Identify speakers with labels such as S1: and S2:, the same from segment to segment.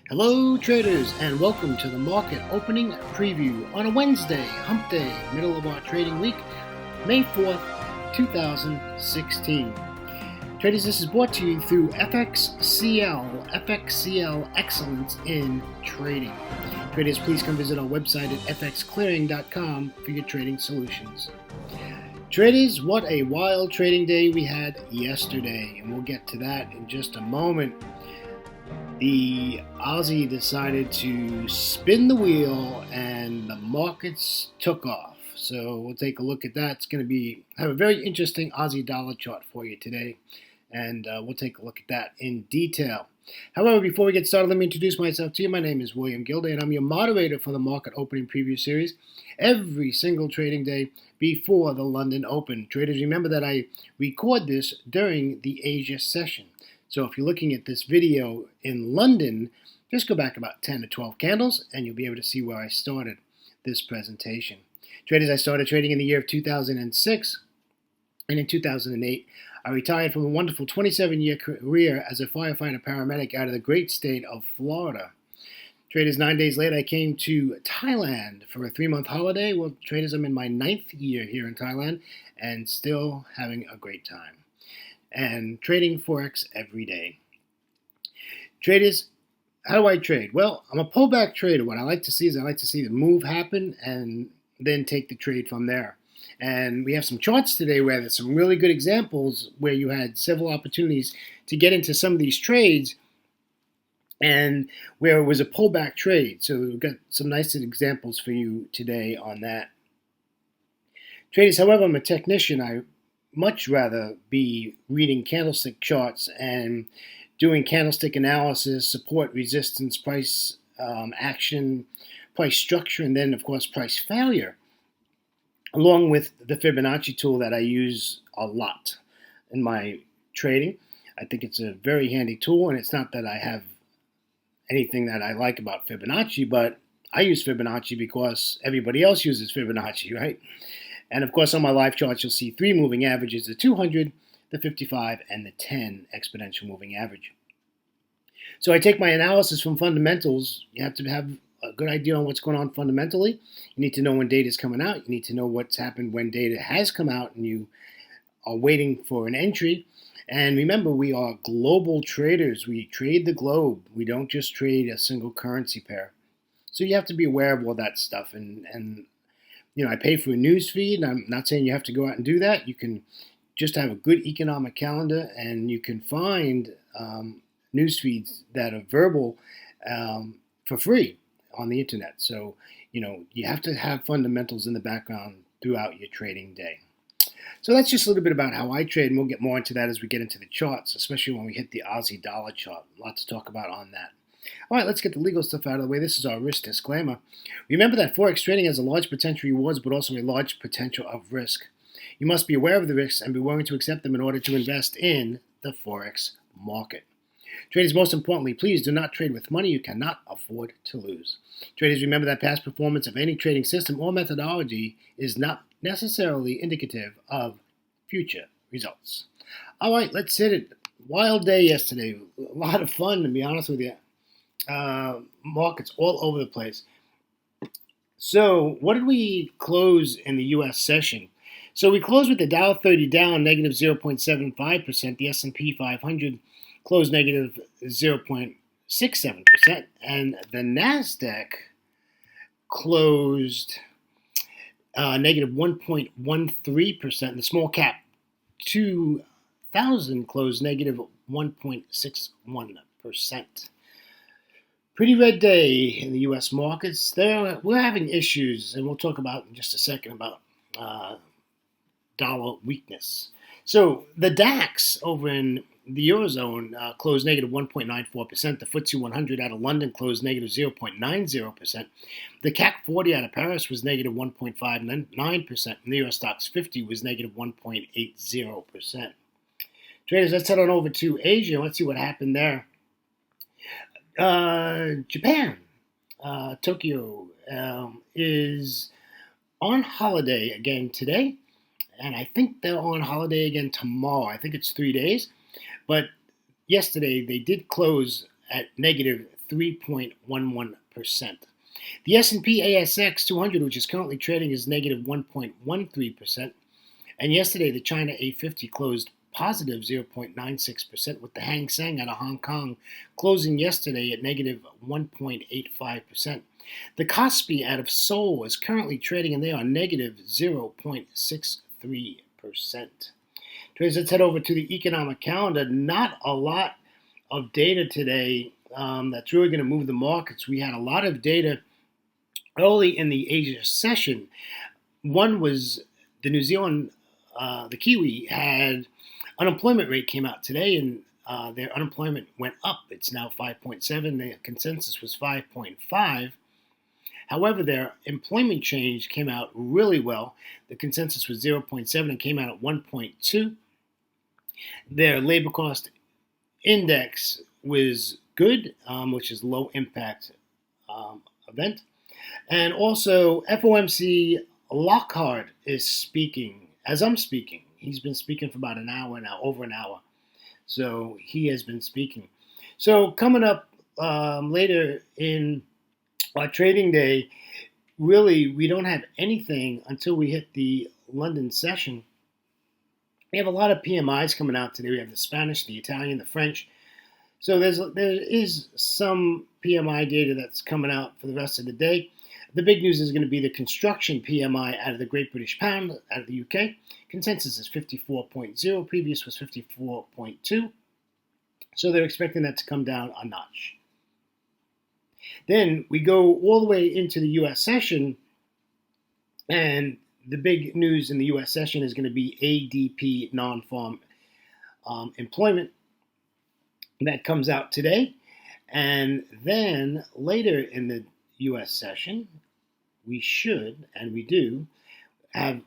S1: Hello, traders, and welcome to the market opening preview on a Wednesday, hump day, middle of our trading week, May 4th, 2016. Traders, this is brought to you through FXCL Excellence in Trading. Traders, please come visit our website at fxclearing.com for your trading solutions. Traders, what a wild trading day we had yesterday, and we'll get to that in just a moment. The Aussie decided to spin the wheel and the markets took off. So we'll take a look at that. It's going to have a very interesting Aussie dollar chart for you today, and we'll take a look at that in detail. However, before we get started, let me introduce myself to you. My name is William Gilday, and I'm your moderator for the Market Opening Preview Series every single trading day before the London Open. Traders, remember that I record this during the Asia session. So if you're looking at this video in London, just go back about 10 to 12 candles and you'll be able to see where I started this presentation. Traders, I started trading in the year of 2006, and in 2008, I retired from a wonderful 27-year career as a firefighter paramedic out of the great state of Florida. Traders, 9 days later, I came to Thailand for a 3-month holiday. Well, traders, I'm in my 9th year here in Thailand and still having a great time and trading Forex every day. Traders, how do I trade? Well, I'm a pullback trader. What I like to see is the move happen and then take the trade from there. And we have some charts today where there's some really good examples where you had several opportunities to get into some of these trades and where it was a pullback trade. So we've got some nice examples for you today on that. Traders, however, I'm a technician. I much rather be reading candlestick charts and doing candlestick analysis, support, resistance, price action, price structure, and then, of course, price failure, along with the Fibonacci tool that I use a lot in my trading. I think it's a very handy tool, and it's not that I have anything that I like about Fibonacci, but I use Fibonacci because everybody else uses Fibonacci, right? And of course, on my live charts, you'll see 3 moving averages: the 200, the 55, and the 10 exponential moving average. So I take my analysis from fundamentals. You have to have a good idea on what's going on fundamentally. You need to know when data is coming out. You need to know what's happened when data has come out and you are waiting for an entry. And remember, we are global traders. We trade the globe. We don't just trade a single currency pair. So you have to be aware of all that stuff. And I pay for a news feed, and I'm not saying you have to go out and do that. You can just have a good economic calendar, and you can find news feeds that are verbal for free on the internet. So, you have to have fundamentals in the background throughout your trading day. So that's just a little bit about how I trade, and we'll get more into that as we get into the charts, especially when we hit the Aussie dollar chart. Lots to talk about on that. All right, let's get the legal stuff out of the way. This is our risk disclaimer. Remember that Forex trading has a large potential rewards, but also a large potential of risk. You must be aware of the risks and be willing to accept them in order to invest in the Forex market. Traders, most importantly, please do not trade with money you cannot afford to lose. Traders, remember that past performance of any trading system or methodology is not necessarily indicative of future results. All right, let's hit it. Wild day yesterday. A lot of fun, to be honest with you. Markets all over the place. So what did we close in the U.S. session? So we closed with the Dow 30 down negative 0.75%. The S&P 500 closed negative 0.67%. And the NASDAQ closed negative 1.13%. The small cap 2000 closed negative 1.61%. Pretty red day in the U.S. markets. We're having issues, and we'll talk about in just a second about dollar weakness. So the DAX over in the Eurozone closed negative 1.94%. The FTSE 100 out of London closed negative 0.90%. The CAC 40 out of Paris was negative 1.59%. And the Euro Stoxx 50 was negative 1.80%. Traders, let's head on over to Asia. Let's see what happened there. Japan, Tokyo, is on holiday again today, and I think they're on holiday again tomorrow. I think it's 3 days, but yesterday they did close at negative 3.11%. The S&P ASX 200, which is currently trading, is negative 1.13%. And yesterday, the China A50 closed positive 0.96%, with the Hang Seng out of Hong Kong closing yesterday at negative 1.85%. The Kospi out of Seoul is currently trading, and they are negative 0.63%. Traders, let's head over to the economic calendar. Not a lot of data today that's really going to move the markets. We had a lot of data early in the Asia session. One was the New Zealand, the Kiwi had unemployment rate came out today, and their unemployment went up. It's now 5.7. The consensus was 5.5. However, their employment change came out really well. The consensus was 0.7 and came out at 1.2. Their labor cost index was good, which is low impact event. And also, FOMC Lockhart is speaking as I'm speaking. He's been speaking for about an hour now, over an hour. So he has been speaking. So coming up later in our trading day, really, we don't have anything until we hit the London session. We have a lot of PMIs coming out today. We have the Spanish, the Italian, the French. So there is some PMI data that's coming out for the rest of the day. The big news is going to be the construction PMI out of the Great British Pound out of the UK. Consensus is 54.0. Previous was 54.2. So they're expecting that to come down a notch. Then we go all the way into the U.S. session, and the big news in the U.S. session is going to be ADP non-farm employment. That comes out today. And then later in the U.S. session, we should, and we do, have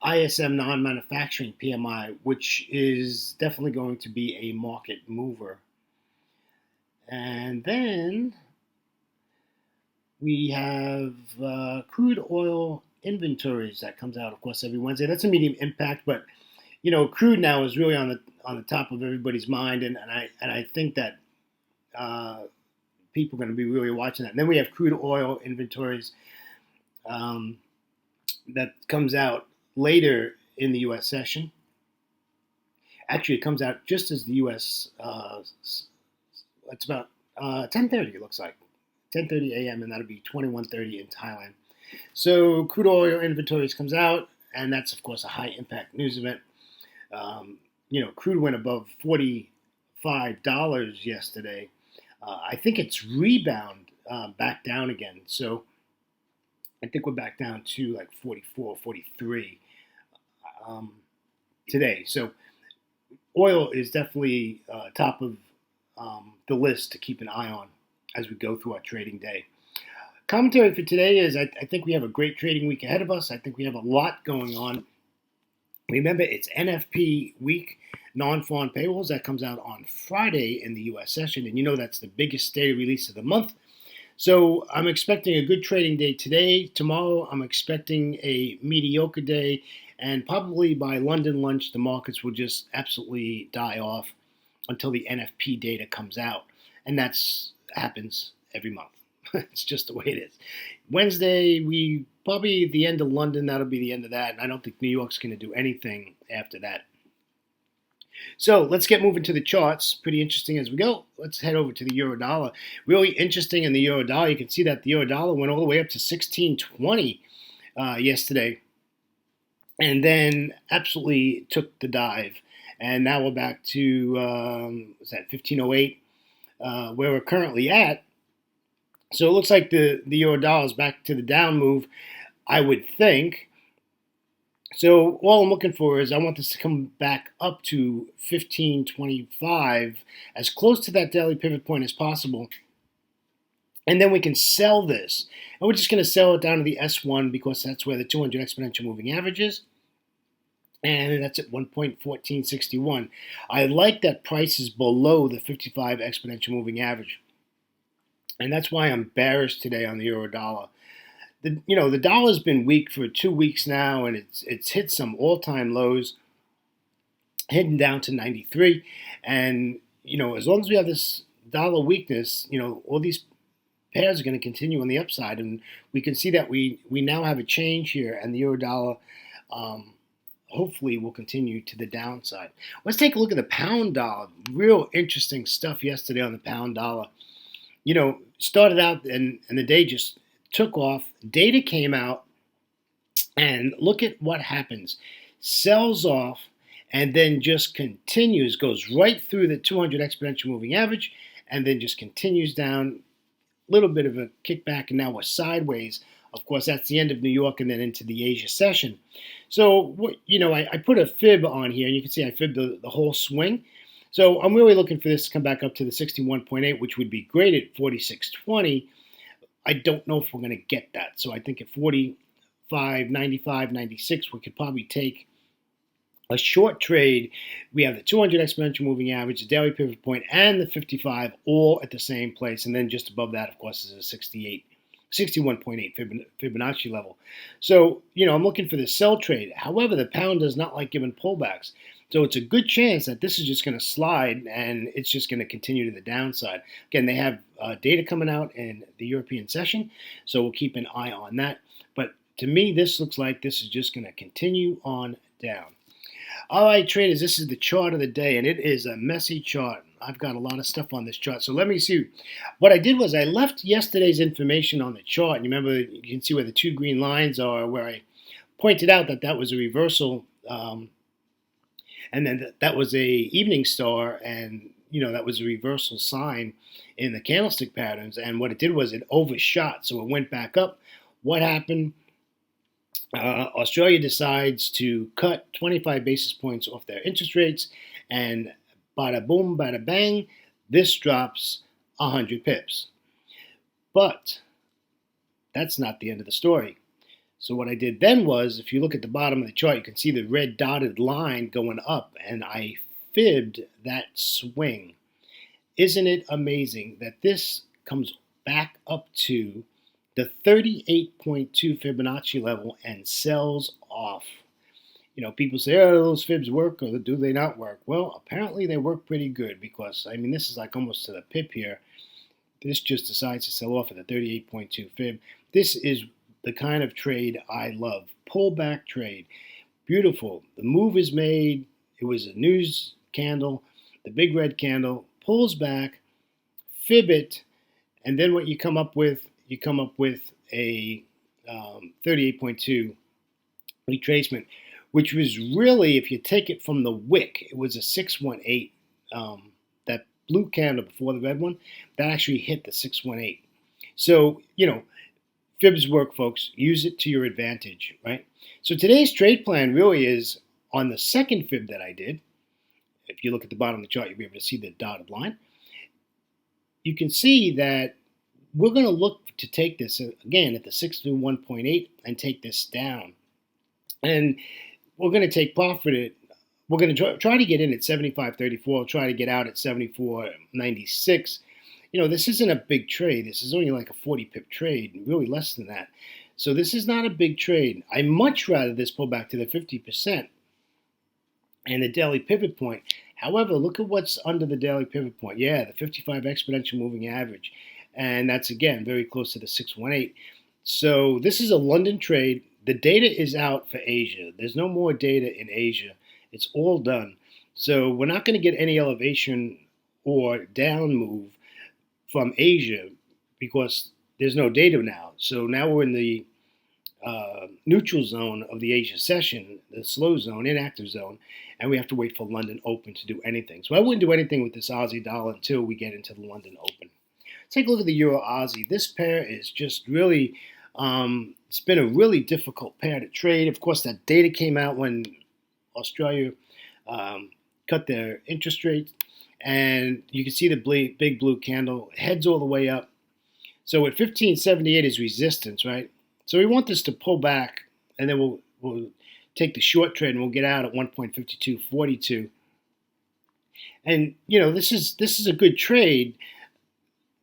S1: ISM non-manufacturing PMI, which is definitely going to be a market mover. And then we have crude oil inventories that comes out, of course, every Wednesday. That's a medium impact, but you know, crude now is really on the top of everybody's mind, and I think that people are going to be really watching that. And then we have crude oil inventories that comes out later in the U.S. session. Actually, it comes out just as the U.S. It's about 10:30. It looks like 10:30 a.m. and that'll be 21:30 in Thailand. So crude oil inventories comes out, and that's of course a high impact news event. Crude went above $45 yesterday. I think it's rebound back down again. So I think we're back down to like 44, 43 today. So oil is definitely top of the list to keep an eye on as we go through our trading day. Commentary for today is I think we have a great trading week ahead of us. I think we have a lot going on. Remember, it's NFP week, non-farm payrolls. That comes out on Friday in the U.S. session, and you know that's the biggest data release of the month. So I'm expecting a good trading day today. Tomorrow, I'm expecting a mediocre day, and probably by London lunch, the markets will just absolutely die off until the NFP data comes out, and that happens every month. It's just the way it is. Wednesday, we probably the end of London, that'll be the end of that. And I don't think New York's going to do anything after that. So let's get moving to the charts. Pretty interesting as we go. Let's head over to the euro dollar. Really interesting in the euro dollar. You can see that the euro dollar went all the way up to 16.20 yesterday. And then absolutely took the dive. And now we're back to, 1508, where we're currently at. So it looks like the euro dollar is back to the down move, I would think. So all I'm looking for is I want this to come back up to 15.25, as close to that daily pivot point as possible. And then we can sell this. And we're just going to sell it down to the S1 because that's where the 200 exponential moving average is. And that's at 1.1461. I like that price is below the 55 exponential moving average. And that's why I'm bearish today on the euro dollar. The dollar's been weak for 2 weeks now, and it's hit some all-time lows, heading down to 93. And as long as we have this dollar weakness, all these pairs are going to continue on the upside, and we can see that we now have a change here, and the euro dollar hopefully will continue to the downside. Let's take a look at the pound dollar. Real interesting stuff yesterday on the pound dollar. Started out and the day just took off. Data came out, and look at what happens. Sells off and then just continues, goes right through the 200 exponential moving average, and then just continues down. A little bit of a kickback, and now we're sideways. Of course, that's the end of New York and then into the Asia session. So, I put a fib on here, and you can see I fibbed the whole swing. So I'm really looking for this to come back up to the 61.8, which would be great at 46.20. I don't know if we're going to get that. So I think at 45, 95, 96, we could probably take a short trade. We have the 200 exponential moving average, the daily pivot point, and the 55 all at the same place. And then just above that, of course, is a 61.8 Fibonacci level. So, I'm looking for the sell trade. However, the pound does not like giving pullbacks. So it's a good chance that this is just going to slide and it's just going to continue to the downside. Again, they have data coming out in the European session, so we'll keep an eye on that. But to me, this looks like this is just going to continue on down. All right, traders, this is the chart of the day, and it is a messy chart. I've got a lot of stuff on this chart. So let me see. What I did was I left yesterday's information on the chart. And you remember, you can see where the two green lines are, where I pointed out that was a reversal. And then that was a evening star, and that was a reversal sign in the candlestick patterns. And what it did was it overshot, so it went back up. What happened? Australia decides to cut 25 basis points off their interest rates, and bada boom, bada bang, this drops 100 pips. But that's not the end of the story. So what I did then was, if you look at the bottom of the chart, you can see the red dotted line going up, and I fibbed that swing. Isn't it amazing that this comes back up to the 38.2 Fibonacci level and sells off? People say, oh, those fibs work, or do they not work? Well, apparently they work pretty good, because, this is like almost to the pip here. This just decides to sell off at the 38.2 fib. This is the kind of trade I love. Pullback trade. Beautiful. The move is made. It was a news candle. The big red candle pulls back, fib it, and then what you come up with, a 38.2 retracement, which was really, if you take it from the wick, it was a 618. That blue candle before the red one, that actually hit the 618. So, fibs work, folks. Use it to your advantage, right? So today's trade plan really is on the second fib that I did. If you look at the bottom of the chart, you'll be able to see the dotted line. You can see that we're going to look to take this, again, at the 61.8 and take this down. And we're going to take profit. We're going to try to get in at 75.34, try to get out at 74.96. This isn't a big trade. This is only like a 40 pip trade, really less than that. So this is not a big trade. I much rather this pull back to the 50% and the daily pivot point. However, look at what's under the daily pivot point. Yeah, the 55 exponential moving average. And that's, again, very close to the 618. So this is a London trade. The data is out for Asia. There's no more data in Asia. It's all done. So we're not going to get any elevation or down move from Asia because there's no data now. So now we're in the neutral zone of the Asia session, the slow zone, inactive zone, and we have to wait for London Open to do anything. So I wouldn't do anything with this Aussie dollar until we get into the London Open. Take a look at the Euro Aussie. This pair is just really, it's been a really difficult pair to trade. Of course, that data came out when Australia cut their interest rates. And you can see the big blue candle heads all the way up. So at 1578 is resistance, right? So we want this to pull back, and then we'll take the short trade and we'll get out at 1.5242. And this is a good trade.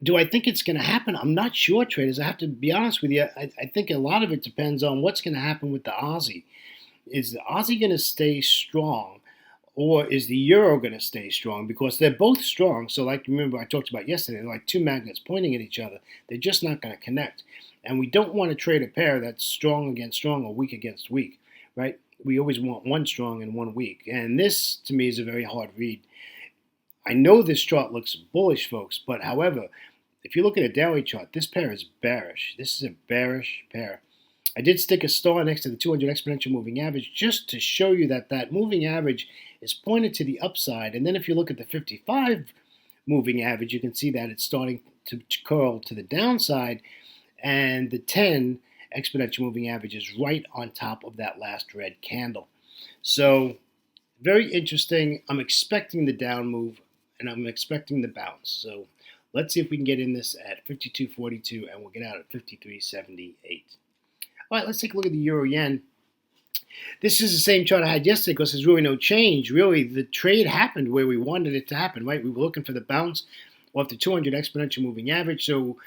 S1: Do I think it's going to happen? I'm not sure, traders. I have to be honest with you. I think a lot of it depends on what's going to happen with the Aussie. Is the Aussie going to stay strong? Or is the euro going to stay strong? Because they're both strong. So, like, remember I talked about yesterday, they're like two magnets pointing at each other. They're just not going to connect. And we don't want to trade a pair that's strong against strong or weak against weak, right? We always want one strong and one weak. And this, to me, is a very hard read. I know this chart looks bullish, folks, but however, if you look at a daily chart, this pair is bearish. This is a bearish pair. I did stick a star next to the 200 exponential moving average just to show you that that moving average is pointed to the upside. And then if you look at the 55 moving average, you can see that it's starting to curl to the downside. And the 10 exponential moving average is right on top of that last red candle. So very interesting. I'm expecting the down move and I'm expecting the bounce. So let's see if we can get in this at 52.42 and we'll get out at 53.78. All right, let's take a look at the euro yen. This is the same chart I had yesterday because there's really no change. Really, the trade happened where we wanted it to happen, right? We were looking for the bounce off the 200 exponential moving average. So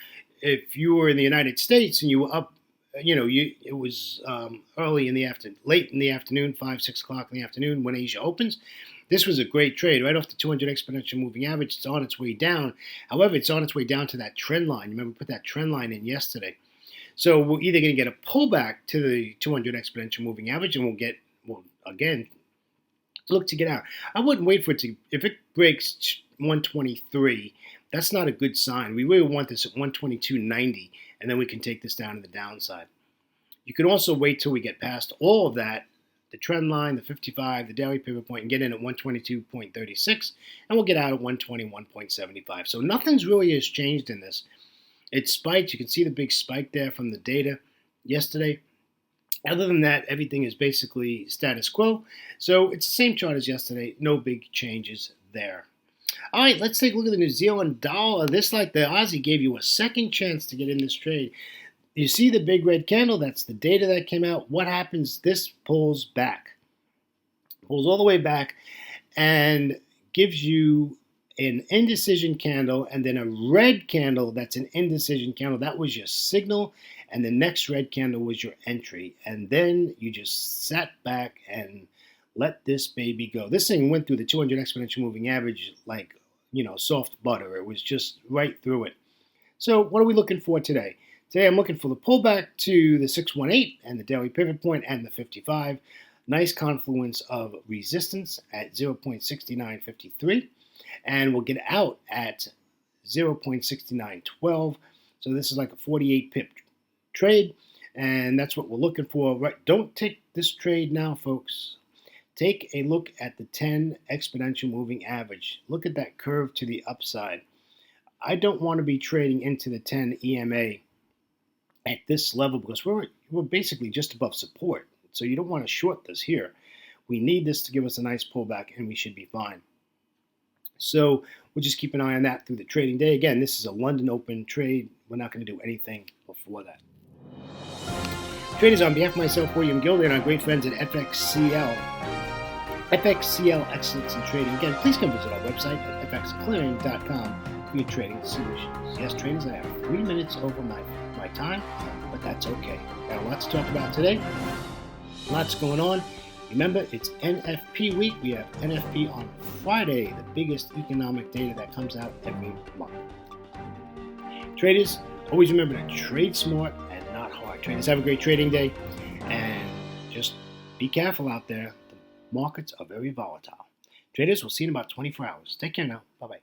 S1: if you were in the United States and you were up, it was early in the afternoon, late in the afternoon, 5, 6 o'clock in the afternoon when Asia opens. This was a great trade right off the 200 exponential moving average. It's on its way down. However, it's on its way down to that trend line. Remember, we put that trend line in yesterday. So we're either going to get a pullback to the 200 exponential moving average and we'll again, look to get out. I wouldn't wait for it to, if it breaks 123, that's not a good sign. We really want this at 122.90 and then we can take this down to the downside. You can also wait till we get past all of that, the trend line, the 55, the daily pivot point, and get in at 122.36, and we'll get out at 121.75. So nothing's really has changed in this. It spiked. You can see the big spike there from the data yesterday. Other than that, everything is basically status quo. So it's the same chart as yesterday. No big changes there. All right, let's take a look at the New Zealand dollar. This, like the Aussie, gave you a second chance to get in this trade. You see the big red candle? That's the data that came out. What happens? This pulls back. Pulls all the way back and gives you an indecision candle and then a red candle that's an indecision candle. That was your signal, and the next red candle was your entry. And then you just sat back and let this baby go. This thing went through the 200 exponential moving average like, soft butter. It was just right through it. So what are we looking for today? Today I'm looking for the pullback to the 618 and the daily pivot point and the 55. Nice confluence of resistance at 0.6953. And we'll get out at 0.6912. So this is like a 48 pip trade, and that's what we're looking for. Right? Don't take this trade now, folks. Take a look at the 10 exponential moving average. Look at that curve to the upside. I don't want to be trading into the 10 EMA at this level because we're basically just above support. So you don't want to short this here. We need this to give us a nice pullback, and we should be fine. So we'll just keep an eye on that through the trading day. Again, this is a London Open trade. We're not going to do anything before that. Traders, on behalf of myself, William Gilder, and our great friends at FXCL, FXCL Excellence in Trading. Again, please come visit our website at fxclearing.com for your trading solutions. Yes, traders, I have 3 minutes over my time, but that's okay. Got a lot to talk about today. Lots going on. Remember, it's NFP week. We have NFP on Friday, the biggest economic data that comes out every month. Traders, always remember to trade smart and not hard. Traders, have a great trading day, and just be careful out there. The markets are very volatile. Traders, we'll see you in about 24 hours. Take care now. Bye-bye.